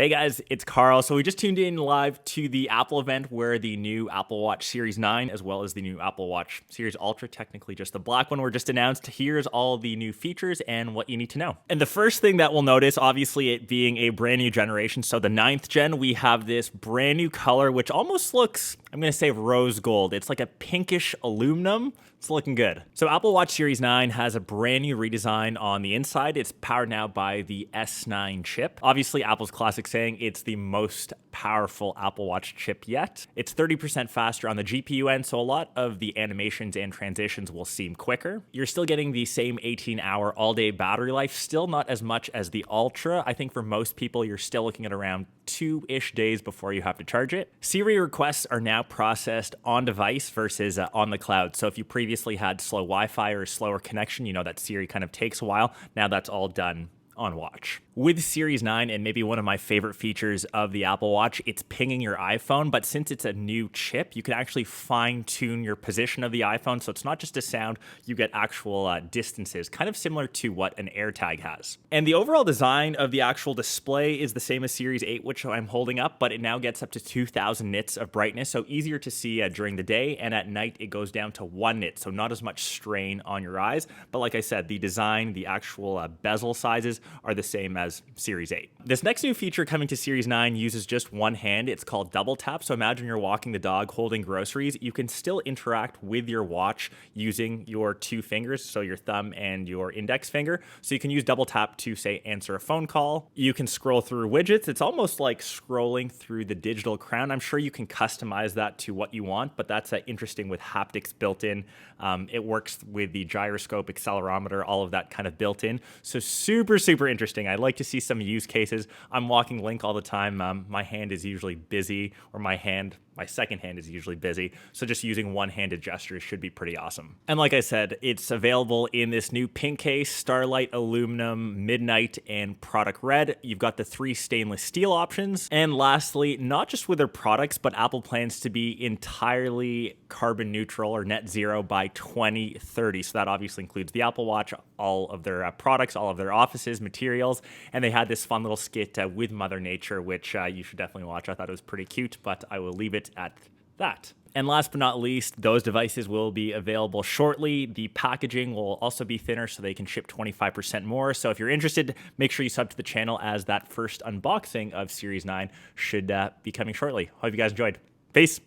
Hey guys, it's Karl. So we just tuned in live to the Apple event where the new Apple Watch Series 9 as well as the new Apple Watch Series Ultra, technically just the black one, were just announced. Here's all the new features and what you need to know. And the first thing that we'll notice, obviously it being a brand new generation, so the 9th gen, we have this brand new color which almost looks, I'm going to say rose gold. It's like a pinkish aluminum. It's looking good. So Apple Watch Series 9 has a brand new redesign on the inside. It's powered now by the S9 chip. Obviously, Apple's classic saying it's the most powerful Apple Watch chip yet. It's 30% faster on the GPU end, so a lot of the animations and transitions will seem quicker. You're still getting the same 18-hour all-day battery life, still not as much as the Ultra. I think for most people, you're still looking at around 2-ish days before you have to charge it. Siri requests are now processed on device versus on the cloud. So if you previously had slow Wi-Fi or a slower connection, you know that Siri kind of takes a while. Now that's all done on watch. With Series 9, and maybe one of my favorite features of the Apple Watch, it's pinging your iPhone, but since it's a new chip, you can actually fine-tune your position of the iPhone, so it's not just a sound, you get actual distances, kind of similar to what an AirTag has. And the overall design of the actual display is the same as Series 8, which I'm holding up, but it now gets up to 2,000 nits of brightness, so easier to see during the day, and at night it goes down to 1 nit, so not as much strain on your eyes. But like I said, the design, the actual bezel sizes are the same as Series 8. This next new feature coming to Series 9 uses just one hand. It's called double tap. So imagine you're walking the dog holding groceries. You can still interact with your watch using your two fingers, so your thumb and your index finger. So you can use double tap to, say, answer a phone call. You can scroll through widgets. It's almost like scrolling through the digital crown. I'm sure you can customize that to what you want, but that's interesting with haptics built in. It works with the gyroscope, accelerometer, all of that kind of built in. So super interesting. I'd like to see some use cases. I'm walking Link all the time. My hand is usually busy, or my second hand is usually busy. So just using one-handed gestures should be pretty awesome. And like I said, it's available in this new pink case, Starlight, Aluminum, Midnight, and Product Red. You've got the 3 stainless steel options. And lastly, not just with their products, but Apple plans to be entirely carbon neutral or net zero by 2030. So that obviously includes the Apple Watch, all of their products, all of their offices, materials. And they had this fun little skit with Mother Nature, which you should definitely watch. I thought it was pretty cute, but I will leave it at that. And last but not least, those devices will be available shortly. The packaging will also be thinner, so they can ship 25% more. So if you're interested, make sure you sub to the channel, as that first unboxing of Series 9 should be coming shortly. Hope you guys enjoyed. Peace.